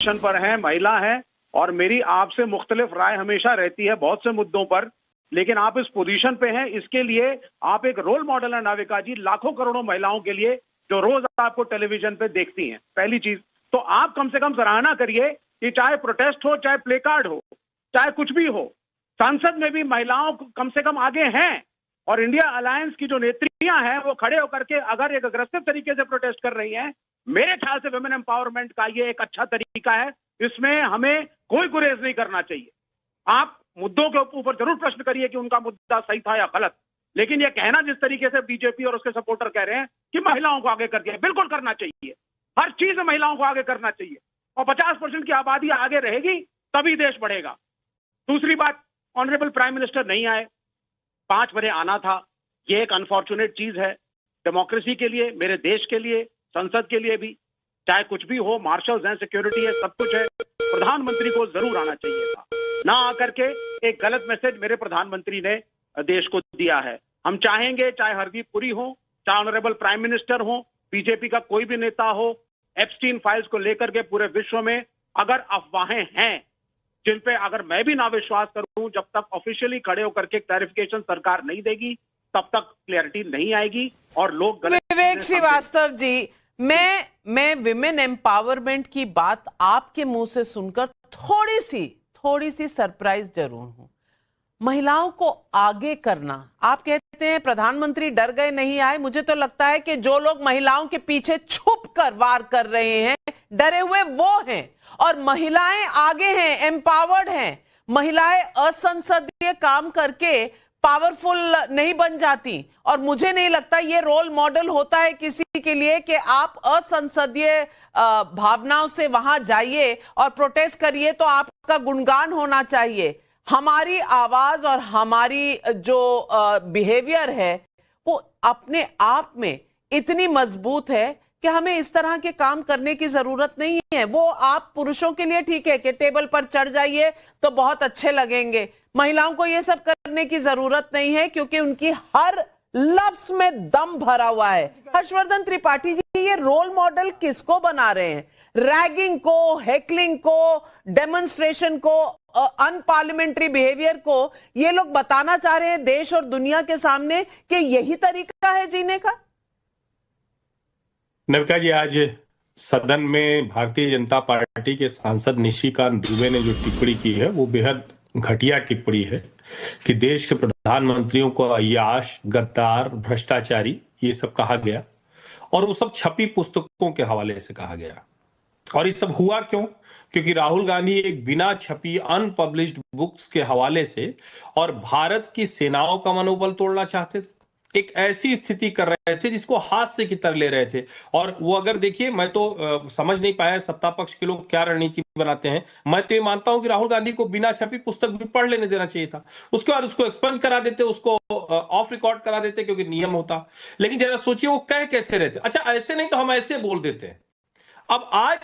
Position पर हैं, महिला हैं, और मेरी आपसे मुख्तलिफ राय हमेशा रहती है बहुत से मुद्दों पर, लेकिन आप इस पोजीशन पे हैं, इसके लिए आप एक रोल मॉडल है नाविका जी, लाखों करोड़ों महिलाओं के लिए जो रोज आपको टेलीविजन पे देखती हैं। पहली चीज तो आप कम से कम सराहना करिए कि चाहे प्रोटेस्ट हो, चाहे प्ले कार्ड हो, चाहे कुछ भी हो, संसद में भी महिलाओं कम से कम आगे हैं। और इंडिया अलायंस की जो नेत्रियां हैं वो खड़े होकर के अगर एक अग्रेसिव तरीके से प्रोटेस्ट कर रही हैं, मेरे ख्याल से वुमेन एम्पावरमेंट का ये एक अच्छा तरीका है। इसमें हमें कोई गुरेज नहीं करना चाहिए। आप मुद्दों के ऊपर जरूर प्रश्न करिए कि उनका मुद्दा सही था या गलत, लेकिन ये कहना जिस तरीके से बीजेपी और उसके सपोर्टर कह रहे हैं कि महिलाओं को आगे कर दिया, बिल्कुल करना चाहिए। हर चीज में महिलाओं को आगे करना चाहिए, और 50% की आबादी आगे रहेगी तभी देश बढ़ेगा। दूसरी बात, ऑनरेबल प्राइम मिनिस्टर नहीं आए, 5 बजे आना था, ये एक अनफॉर्चुनेट चीज है डेमोक्रेसी के लिए, मेरे देश के लिए, संसद के लिए भी। चाहे कुछ भी हो, मार्शल्स हैं, सिक्योरिटी है, सब कुछ है, प्रधानमंत्री को जरूर आना चाहिए था। ना आकर के एक गलत मैसेज मेरे प्रधानमंत्री ने देश को दिया है। हम चाहेंगे चाहे हरदीप पुरी हो, चाहे ऑनरेबल प्राइम मिनिस्टर हो, बीजेपी का कोई भी नेता हो, एप्स्टीन फाइल्स को लेकर के पूरे विश्व में अगर अफवाहें हैं जिन पे अगर मैं भी ना विश्वास करूं, जब तक ऑफिशियली खड़े होकर के क्लैरिफिकेशन सरकार नहीं देगी तब तक क्लैरिटी नहीं आएगी और लोग गलत। विवेक श्रीवास्तव जी, मैं विमेन एम्पावरमेंट की बात आपके मुंह से सुनकर थोड़ी सी सरप्राइज जरूर हूं। महिलाओं को आगे करना, आप कहते हैं प्रधानमंत्री डर गए नहीं आए, मुझे तो लगता है कि जो लोग महिलाओं के पीछे छुप कर वार कर रहे हैं, डरे हुए वो हैं, और महिलाएं आगे हैं, एम्पावर्ड हैं। महिलाएं असंसदीय काम करके पावरफुल नहीं बन जाती, और मुझे नहीं लगता ये रोल मॉडल होता है किसी के लिए कि आप असंसदीय भावनाओं से वहां जाइए और प्रोटेस्ट करिए तो आपका गुणगान होना चाहिए। हमारी आवाज और हमारी जो बिहेवियर है वो अपने आप में इतनी मजबूत है कि हमें इस तरह के काम करने की जरूरत नहीं है। वो आप पुरुषों के लिए ठीक है कि टेबल पर चढ़ जाइए तो बहुत अच्छे लगेंगे, महिलाओं को ये सब करने की जरूरत नहीं है क्योंकि उनकी हर लफ्ज में दम भरा हुआ है। हर्षवर्धन त्रिपाठी जी, ये रोल मॉडल किसको बना रहे हैं? रैगिंग को, हेकलिंग को, डेमोन्स्ट्रेशन को, अनपार्लियामेंट्री बिहेवियर को ये लोग बताना चाह रहे हैं देश और दुनिया के सामने कि यही तरीका है जीने का? नविका जी, आज सदन में भारतीय जनता पार्टी के सांसद निशिकांत दुबे ने जो टिप्पणी की है वो बेहद घटिया टिप्पणी है कि देश के प्रधानमंत्रियों को अय्याश, गद्दार, भ्रष्टाचारी ये सब कहा गया, और वो सब छपी पुस्तकों के हवाले से कहा गया। और ये सब हुआ क्यों? क्योंकि राहुल गांधी एक बिना छपी अनपब्लिश्ड बुक्स के हवाले से और भारत की सेनाओं का मनोबल तोड़ना चाहते थे। एक ऐसी स्थिति कर रहे थे जिसको हास्य की तरह ले रहे थे। और वो अगर देखिए, मैं तो समझ नहीं पाया सत्ता पक्ष के लोग क्या रणनीति बनाते हैं। मैं तो ये मानता हूं कि राहुल गांधी को बिना छपी पुस्तक भी पढ़ लेने देना चाहिए था, उसके बाद उसको एक्सपंज करा देते, उसको ऑफ रिकॉर्ड करा देते क्योंकि नियम होता। लेकिन जरा सोचिए वो कह कैसे रहते। अच्छा, ऐसे नहीं तो हम ऐसे बोल देते हैं। अब आज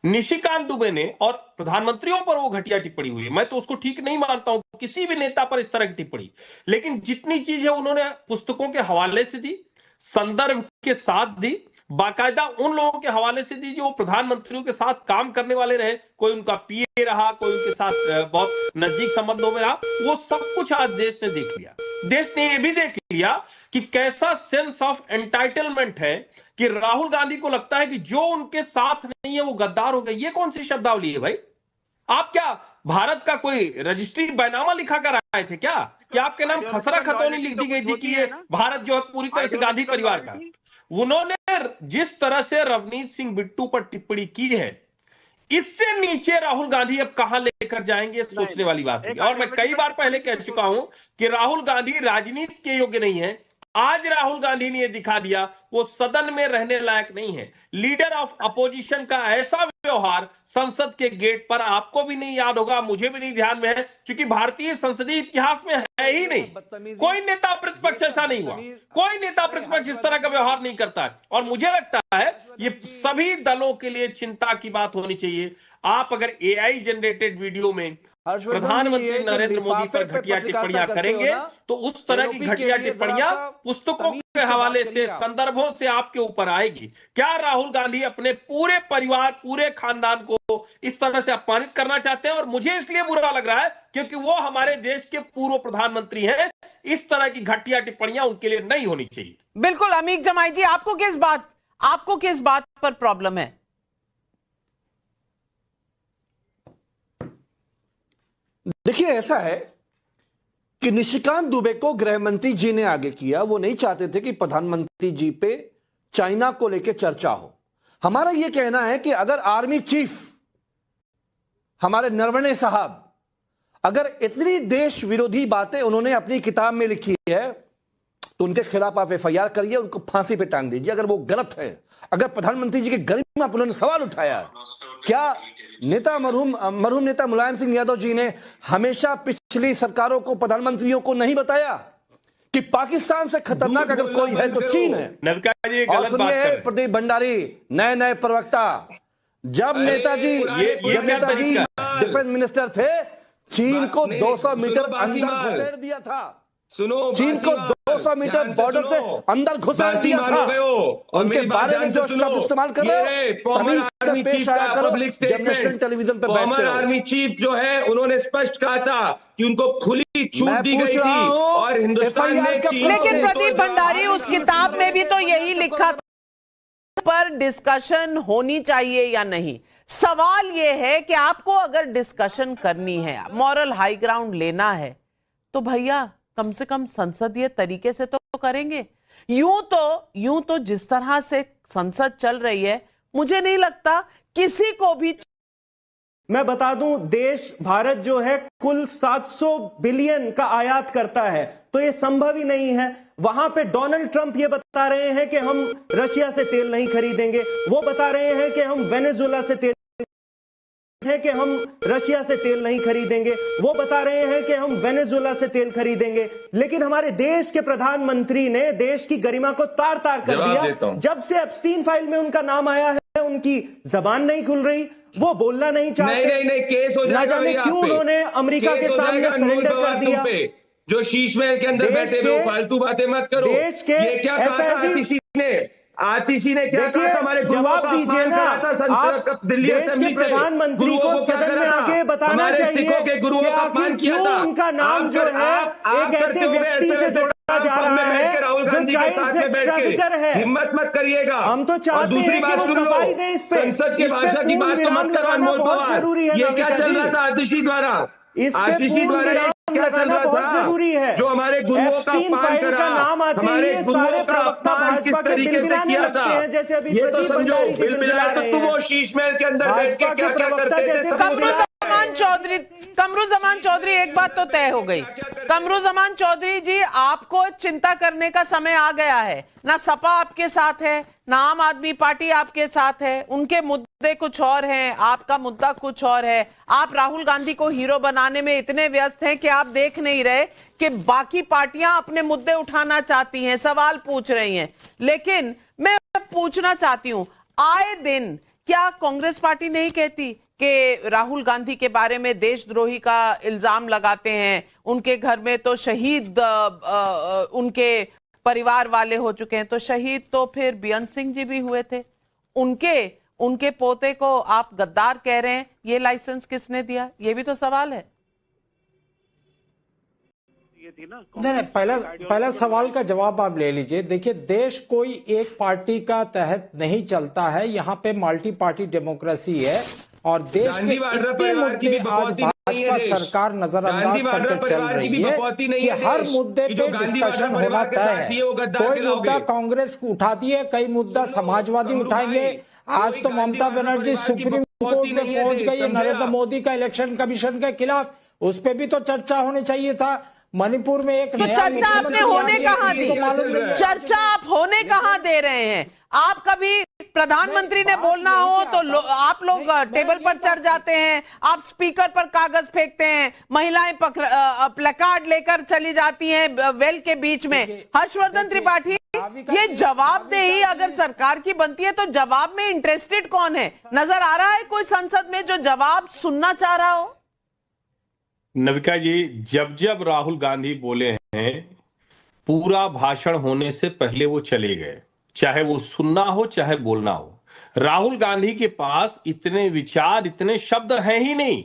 निशिकांत दुबे ने और प्रधानमंत्रियों पर वो घटिया टिप्पणी हुई, मैं तो उसको ठीक नहीं मानता हूं किसी भी नेता पर इस तरह की टिप्पणी। लेकिन जितनी चीज है उन्होंने पुस्तकों के हवाले से दी, संदर्भ के साथ दी, बाकायदा उन लोगों के हवाले से दी जो प्रधानमंत्रियों के साथ काम करने वाले रहे, कोई उनका पीए रहा, कोई उनके साथ बहुत नजदीक संबंधों में रहा। वो सब कुछ आज देश ने देख लिया। देश ने यह भी देख लिया कि कैसा सेंस ऑफ एंटाइटलमेंट है कि राहुल गांधी को लगता है कि जो उनके साथ नहीं है वो गद्दार हो गए। ये कौन सी शब्दावली है भाई? आप क्या भारत का कोई रजिस्ट्री बैनामा लिखा कर आए थे क्या? कि आपके नाम खसरा खतौनी लिख दी गई थी कि ये भारत जो है पूरी तरह से गांधी परिवार का? उन्होंने जिस तरह से रवनीत सिंह बिट्टू पर टिप्पणी की है, इससे नीचे राहुल गांधी अब कहां लेकर जाएंगे सोचने वाली बात है। और मैं कई बार पहले कह चुका हूं कि राहुल गांधी राजनीति के योग्य नहीं है। आज राहुल गांधी ने यह दिखा दिया वो सदन में रहने लायक नहीं है। लीडर ऑफ अपोजिशन का ऐसा व्यवहार संसद के गेट पर आपको भी नहीं याद होगा, मुझे भी नहीं ध्यान में है, क्योंकि भारतीय संसदीय इतिहास में है ही नहीं। कोई नेता प्रतिपक्ष ऐसा नहीं हुआ, कोई नेता प्रतिपक्ष इस तरह का व्यवहार नहीं करता है। और मुझे लगता है ये सभी दलों के लिए चिंता की बात होनी चाहिए। आप अगर एआई जनरेटेड वीडियो में प्रधानमंत्री नरेंद्र मोदी पर घटिया टिप्पणियां करेंगे तो उस तरह की घटिया टिप्पणियां पुस्तकों के हवाले से, संदर्भों से आपके ऊपर आएगी। क्या राहुल गांधी अपने पूरे परिवार, पूरे खानदान को इस तरह से अपमानित करना चाहते हैं? और मुझे इसलिए बुरा लग रहा है क्योंकि वो हमारे देश के पूर्व प्रधानमंत्री हैं। इस तरह की घटिया टिप्पणियां उनके लिए नहीं होनी चाहिए। बिल्कुल। अमीक जमाई जी, आपको किस बात पर प्रॉब्लम है? देखिए, ऐसा है कि निशिकांत दुबे को गृह मंत्री जी ने आगे किया। वो नहीं चाहते थे कि प्रधानमंत्री जी पे चाइना को लेकर चर्चा हो। हमारा यह कहना है कि अगर आर्मी चीफ हमारे नरवणे साहब अगर इतनी देश विरोधी बातें उन्होंने अपनी किताब में लिखी है तो उनके खिलाफ आप एफआईआर करिए, उनको फांसी पे टांग दीजिए अगर वो गलत है। अगर प्रधानमंत्री जी की गरिमा पर उन्होंने सवाल उठाया, क्या नेता मरहूम नेता मुलायम सिंह यादव जी ने हमेशा पिछली सरकारों को, प्रधानमंत्रियों को नहीं बताया कि पाकिस्तान से खतरनाक अगर कोई है तो चीन है? और सुनिए प्रदीप भंडारी, नए प्रवक्ता, जब नेताजी डिफेंस मिनिस्टर थे, चीन को 200 मीटर अंदर घुसेड़ दिया था। सुनो, चीन को 200 मीटर बॉर्डर से अंदर घुसेड़ दिया था। उनके बारे में जो शब्द इस्तेमाल कर रहे हो, तमीज से पेश आया करो जब नेशनल टेलीविजन पे बैठते हो। आर्मी चीफ जो है उन्होंने स्पष्ट कहा था कि उनको खुली छूट दी गई थी और हिंदुस्तान ने चीन। लेकिन प्रदीप भंडारी, उस किताब में भी तो यही लिखा था पर डिस्कशन होनी चाहिए या नहीं। सवाल यह है कि आपको अगर डिस्कशन करनी है, मॉरल हाई ग्राउंड लेना है, तो भैया कम से कम संसदीय तरीके से तो करेंगे। यूं तो जिस तरह से संसद चल रही है, मुझे नहीं लगता किसी को भी। मैं बता दूं, देश भारत जो है कुल 700 बिलियन का आयात करता है, तो ये संभव ही नहीं है। वहां पे डोनाल्ड ट्रंप ये बता रहे हैं कि हम रशिया से तेल नहीं खरीदेंगे, वो बता रहे हैं कि हम वेनेजुएला से तेल नहीं खरीदेंगे, वो बता रहे हैं कि हम वेनेजुएला से तेल खरीदेंगे। लेकिन हमारे देश के प्रधानमंत्री ने देश की गरिमा को तार तार कर दिया। जब से एप्स्टीन फाइल में उनका नाम आया है, उनकी जबान नहीं खुल रही, वो बोलना नहीं चाहते। नहीं, केस हो जाएगा। ना जाने क्यों उन्होंने अमेरिका के सामने सरेंडर कर दिया। जो शीश महल के अंदर बैठे हुए फालतू बातें मत करो। देश के ये क्या कहा था आतिशी ने क्या कहा था? हमारे जवाब दीजिए ना। आप दिल्ली देश के प्रधानमंत्री को सदन में आके बताना चाहिए सिखों के गुरुओं का अपमान किया था। उनका नाम जो है एक ऐसे व्यक्ति से जोड़ा जा रहा है राहुल गांधी के साथ में बैठ के हिम्मत मत करिएगा। हम तो चाहते हैं कि वो सफाई दें इस पे। संसद की भाषा की बात तो मत करो अनमोल पवार। ये क्या चल रहा था आतिशी द्वारा? आतिशी द्वारा क्या चल रहा था? जो हमारे गुरुओं का अपमान करा, हमारे गुरुओं का अपमान किस तरीके से किया था, ये तो समझो। बिल मिलाया तो तुम वो शीश महल के अंदर बैठ के क्या क्या करते थे। कमरू जमान चौधरी, एक बात तो तय हो गई। कमरू जमान चौधरी जी, आपको चिंता करने का समय आ गया है। ना सपा आपके साथ है, ना आम आदमी पार्टी आपके साथ है। उनके मुद्दे कुछ और हैं, आपका मुद्दा कुछ और है। आप राहुल गांधी को हीरो बनाने में इतने व्यस्त हैं कि आप देख नहीं रहे कि बाकी पार्टियां अपने मुद्दे उठाना चाहती हैं, सवाल पूछ रही हैं। लेकिन मैं पूछना चाहती हूं, आए दिन क्या कांग्रेस पार्टी नहीं कहती कि राहुल गांधी के बारे में देशद्रोही का इल्जाम लगाते हैं? उनके घर में तो शहीद उनके परिवार वाले हो चुके हैं, तो शहीद तो फिर बेअंत सिंह जी भी हुए थे। उनके पोते को आप गद्दार कह रहे हैं, ये लाइसेंस किसने दिया? ये भी तो सवाल है। नहीं, पहला सवाल का जवाब आप ले लीजिए। देखिए, देश कोई एक पार्टी का तहत नहीं चलता है, यहाँ पे मल्टी पार्टी डेमोक्रेसी है और देश में इतने मुद्दे आज भाजपा सरकार नजरअंदाज करके चल रही है कि हर मुद्दे पे डिस्कशन होना तय है। कोई मुद्दा कांग्रेस उठाती है, कई मुद्दा समाजवादी उठाएंगे। आज तो ममता बनर्जी सुप्रीम कोर्ट में पहुंच गई नरेंद्र मोदी का इलेक्शन कमीशन के खिलाफ, उस पर भी तो चर्चा होनी चाहिए था। मणिपुर में एक तो चर्चा आपने होने कहां दी? चर्चा आप होने कहां दे रहे हैं? आप कभी प्रधानमंत्री ने बोलना हो तो आप लोग टेबल पर चढ़ जाते हैं, आप स्पीकर पर कागज फेंकते हैं, महिलाएं प्लेकार्ड लेकर चली जाती हैं वेल के बीच में। हर्षवर्धन त्रिपाठी, ये जवाबदेही अगर सरकार की बनती है तो जवाब में इंटरेस्टेड कौन है? नजर आ रहा है कोई संसद में जो जवाब सुनना चाह रहा हो? नविका जी, जब राहुल गांधी बोले हैं पूरा भाषण होने से पहले वो चले गए, चाहे वो सुनना हो चाहे बोलना हो। राहुल गांधी के पास इतने विचार, इतने शब्द हैं ही नहीं।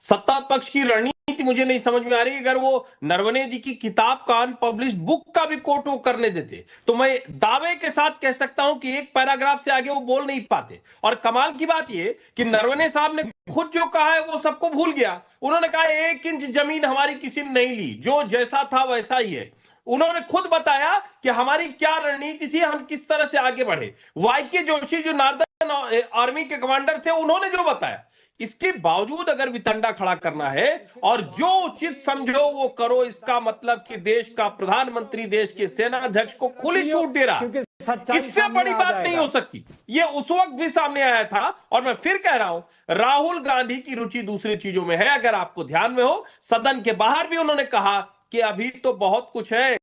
सत्ता पक्ष की रणनीति मुझे नहीं समझ में आ रही। अगर वो नरवणे जी की किताब का अनपब्लिश्ड बुक का भी कोट वो करने देते तो मैं दावे के साथ कह सकता हूं कि एक पैराग्राफ से आगे वो बोल नहीं पाते। और कमाल की बात ये कि नरवणे साहब ने खुद जो कहा है वो सबको भूल गया। उन्होंने कहा 1 इंच जमीन हमारी किसी ने नहीं ली, जो जैसा था वैसा ही है। उन्होंने खुद बताया कि हमारी क्या रणनीति थी, हम किस तरह से आगे बढ़े। वाईके जोशी जो नॉर्दर्न आर्मी के कमांडर थे, उन्होंने जो बताया। इसके बावजूद अगर वितंडा खड़ा करना है और जो उचित समझो वो करो, इसका मतलब कि देश का प्रधानमंत्री देश के सेनाध्यक्ष को खुली छूट दे रहा, इससे बड़ी बात नहीं हो सकती। ये उस वक्त भी सामने आया था। और मैं फिर कह रहा हूं, राहुल गांधी की रुचि दूसरी चीजों में है। अगर आपको ध्यान में हो, सदन के बाहर भी उन्होंने कहा कि अभी तो बहुत कुछ है,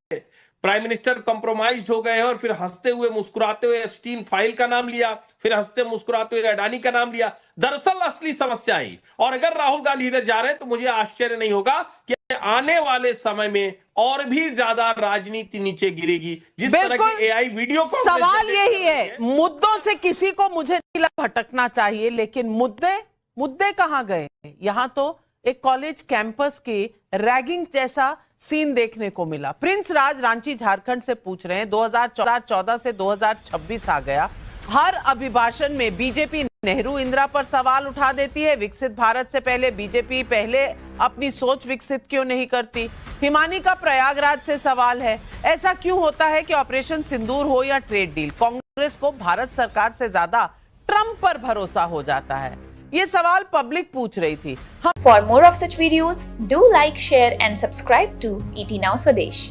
प्राइम मिनिस्टर कॉम्प्रोमाइज हो गए हैं, और फिर हंसते हुए मुस्कुराते हुए एप्स्टीन फाइल का नाम लिया, फिर हंसते मुस्कुराते हुए अडानी का नाम लिया। दरअसल असली समस्या आई। और अगर राहुल गांधी इधर जा रहे हैं तो मुझे आश्चर्य नहीं होगा कि आने वाले समय में और भी ज्यादा राजनीति नीचे गिरेगी। जिस तरह की एआई वीडियो को, सवाल यही है, मुद्दों से किसी को मुझे नहीं भटकना चाहिए, लेकिन मुद्दे कहां गए? यहां तो एक कॉलेज कैंपस की रैगिंग जैसा सीन देखने को मिला। प्रिंस राज रांची झारखंड से पूछ रहे हैं, 2014 से 2026 आ गया, हर अभिभाषण में बीजेपी नेहरू इंदिरा पर सवाल उठा देती है। विकसित भारत से पहले बीजेपी पहले अपनी सोच विकसित क्यों नहीं करती? हिमानी का प्रयागराज से सवाल है, ऐसा क्यों होता है कि ऑपरेशन सिंदूर हो या ट्रेड डील, कांग्रेस को भारत सरकार से ज्यादा ट्रंप पर भरोसा हो जाता है? ये सवाल पब्लिक पूछ रही थी। For more of such videos, do like, share and subscribe to ET Now Swadesh.